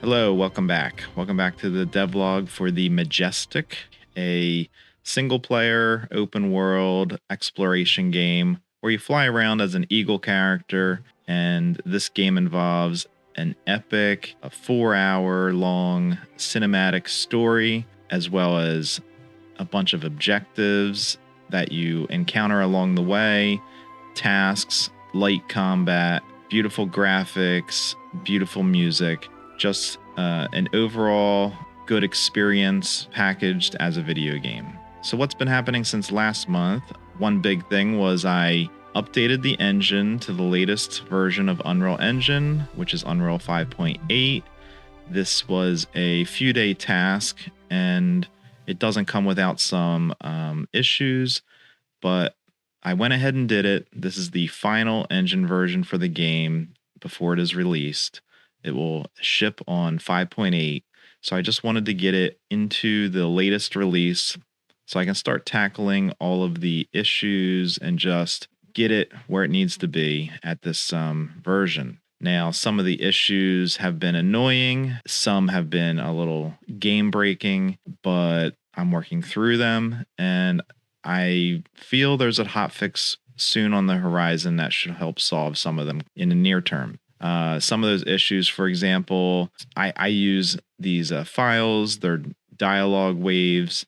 Hello, welcome back. Welcome back to the devlog for the Majestic, a single player open world exploration game where you fly around as an eagle character. And this game involves an epic, a 4-hour long cinematic story, as well as a bunch of objectives that you encounter along the way, tasks, light combat, beautiful graphics, beautiful music. Just an overall good experience packaged as a video game. So what's been happening since last month? One big thing was I updated the engine to the latest version of Unreal Engine, which is Unreal 5.8. This was a few day task, and it doesn't come without some issues, but I went ahead and did it. This is the final engine version for the game before it is released. It will ship on 5.8. So I just wanted to get it into the latest release so I can start tackling all of the issues and just get it where it needs to be at this version. Now, some of the issues have been annoying. Some have been a little game breaking, but I'm working through them, and I feel there's a hotfix soon on the horizon that should help solve some of them in the near term. Some of those issues, for example, I use these files, they're dialogue waves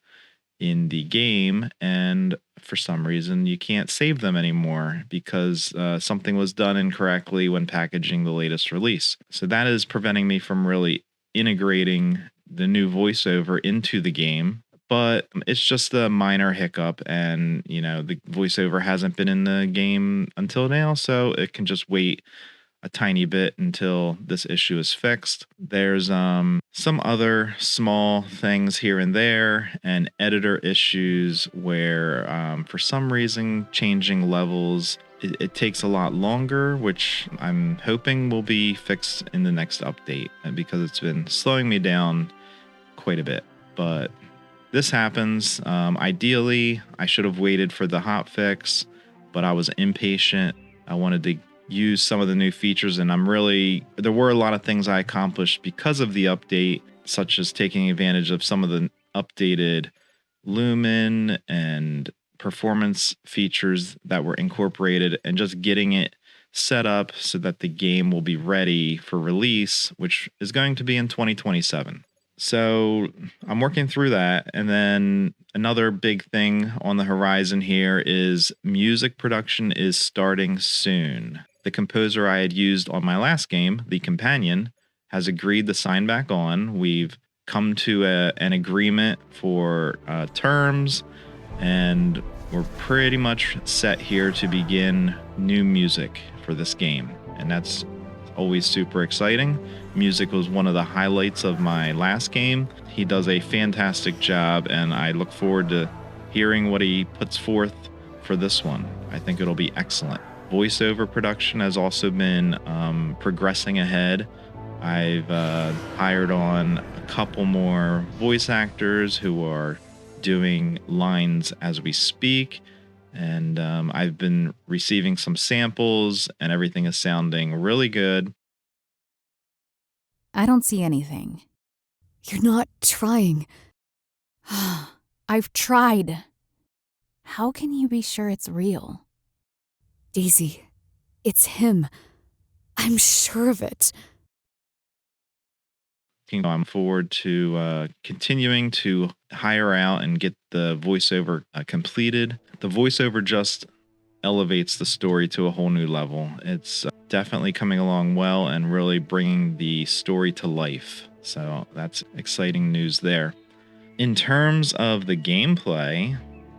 in the game, and for some reason you can't save them anymore because something was done incorrectly when packaging the latest release. So that is preventing me from really integrating the new voiceover into the game. But it's just a minor hiccup, and the voiceover hasn't been in the game until now, so it can just wait a tiny bit until this issue is fixed. There's some other small things here and there, and editor issues where for some reason changing levels it takes a lot longer, which I'm hoping will be fixed in the next update, because it's been slowing me down quite a bit. But this happens. Ideally, I should have waited for the hotfix, but I was impatient. I wanted to use some of the new features, and there were a lot of things I accomplished because of the update, such as taking advantage of some of the updated Lumen and performance features that were incorporated, and just getting it set up so that the game will be ready for release, which is going to be in 2027. So I'm working through that. And then another big thing on the horizon here is music production is starting soon. The composer I had used on my last game, The Companion, has agreed to sign back on. We've come to an agreement for terms, and we're pretty much set here to begin new music for this game. And that's always super exciting. Music was one of the highlights of my last game. He does a fantastic job, and I look forward to hearing what he puts forth for this one. I think it'll be excellent. Voiceover production has also been progressing ahead. I've hired on a couple more voice actors who are doing lines as we speak, and I've been receiving some samples, and everything is sounding really good. I don't see anything. You're not trying. I've tried. How can you be sure it's real? Daisy, it's him. I'm sure of it. I'm forward to continuing to hire out and get the voiceover completed. The voiceover just elevates the story to a whole new level. It's definitely coming along well and really bringing the story to life. So that's exciting news there. In terms of the gameplay,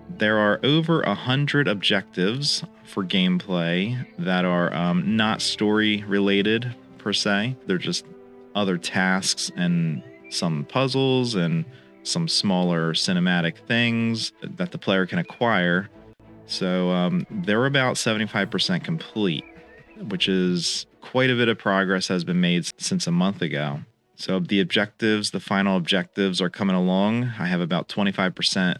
there are over 100 objectives for gameplay that are not story related per se. They're just other tasks and some puzzles and some smaller cinematic things that the player can acquire. So they're about 75% complete, which is quite a bit of progress has been made since a month ago. So the final objectives are coming along. I have about 25%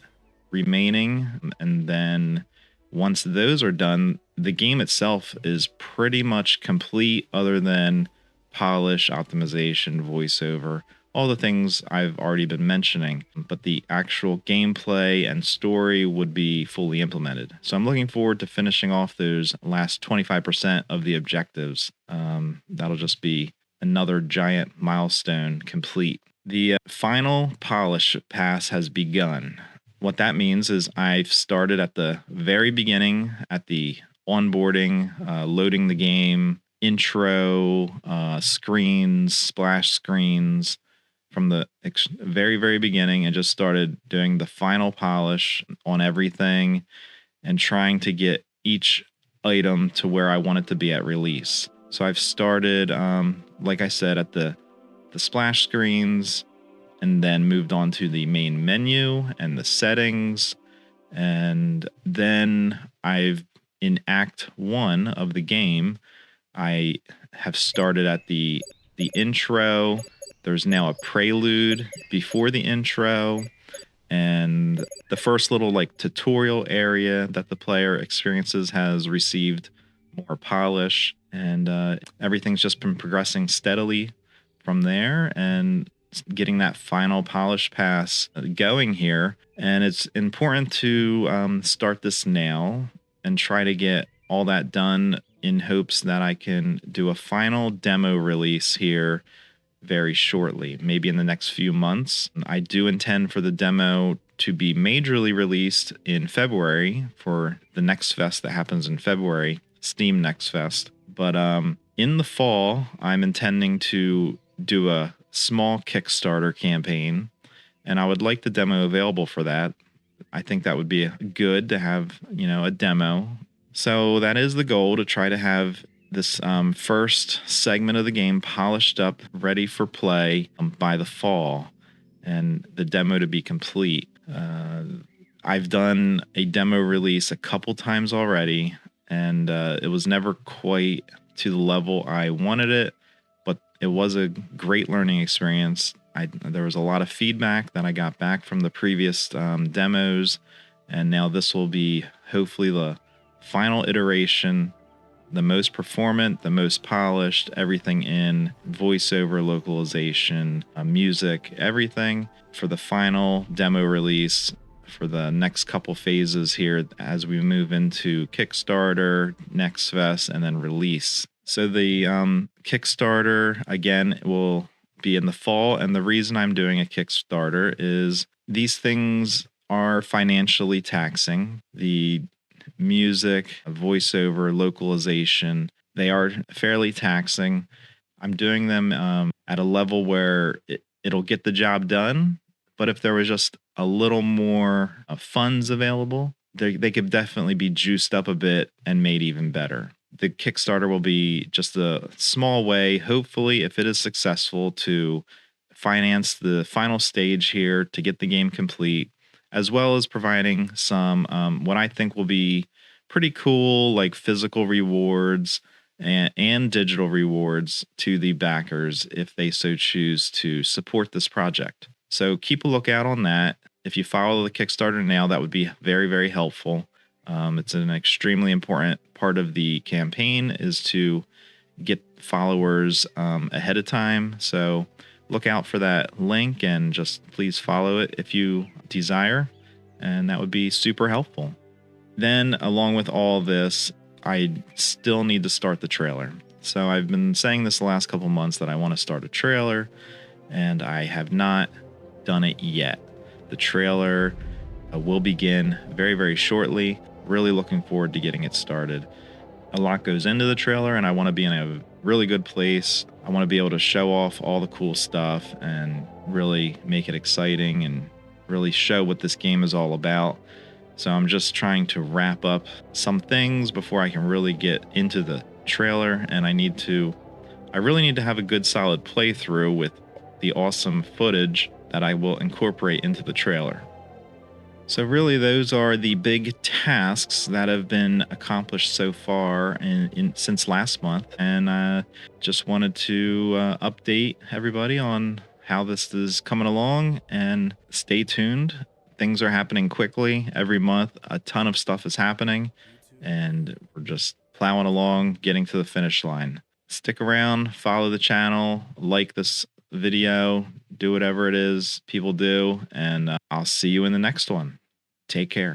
remaining, and then once those are done, the game itself is pretty much complete, other than polish, optimization, voiceover, all the things I've already been mentioning, but the actual gameplay and story would be fully implemented. So I'm looking forward to finishing off those last 25% of the objectives. That'll just be another giant milestone complete. The final polish pass has begun. What that means is I've started at the very beginning, at the onboarding, loading the game, intro, screens, splash screens, from the very, very beginning, and just started doing the final polish on everything and trying to get each item to where I want it to be at release. So I've started, like I said, at the splash screens, and then moved on to the main menu and the settings. And then in Act 1 of the game, I have started at the intro. There's now a prelude before the intro, and the first little tutorial area that the player experiences has received more polish, and everything's just been progressing steadily from there and getting that final polish pass going here. And it's important to start this now and try to get all that done in hopes that I can do a final demo release here very shortly, maybe in the next few months. I do intend for the demo to be majorly released in February for the Next Fest that happens in February, Steam Next Fest. But in the fall, I'm intending to do a small Kickstarter campaign, and I would like the demo available for that. I think that would be good to have, a demo. So that is the goal, to try to have this first segment of the game polished up, ready for play by the fall, and the demo to be complete. I've done a demo release a couple times already, and it was never quite to the level I wanted it, but it was a great learning experience. There was a lot of feedback that I got back from the previous demos, and now this will be hopefully the final iteration, the most performant, the most polished, everything in voiceover, localization, music, everything for the final demo release for the next couple phases here as we move into Kickstarter, Next Fest, and then release. So the Kickstarter, again, will be in the fall. And the reason I'm doing a Kickstarter is these things are financially taxing. The music, voiceover, localization, they are fairly taxing. I'm doing them at a level where it'll get the job done. But if there was just a little more funds available, they could definitely be juiced up a bit and made even better. The Kickstarter will be just a small way, hopefully, if it is successful, to finance the final stage here to get the game complete, as well as providing some what I think will be pretty cool, physical rewards and digital rewards to the backers if they so choose to support this project. So keep a lookout on that. If you follow the Kickstarter now, that would be very, very helpful. It's an extremely important part of the campaign is to get followers ahead of time. So look out for that link and just please follow it if you desire. And that would be super helpful. Then, along with all this, I still need to start the trailer. So I've been saying this the last couple months that I want to start a trailer, and I have not done it yet. The trailer will begin very, very shortly. Really looking forward to getting it started. A lot goes into the trailer, and I want to be in a really good place. I want to be able to show off all the cool stuff and really make it exciting and really show what this game is all about. So I'm just trying to wrap up some things before I can really get into the trailer, and I really need to have a good solid playthrough with the awesome footage that I will incorporate into the trailer. So really, those are the big tasks that have been accomplished so far since last month, and just wanted to update everybody on how this is coming along, and stay tuned. Things are happening quickly every month. A ton of stuff is happening, and we're just plowing along, getting to the finish line. Stick around, follow the channel, like this video, do whatever it is people do, and I'll see you in the next one. Take care.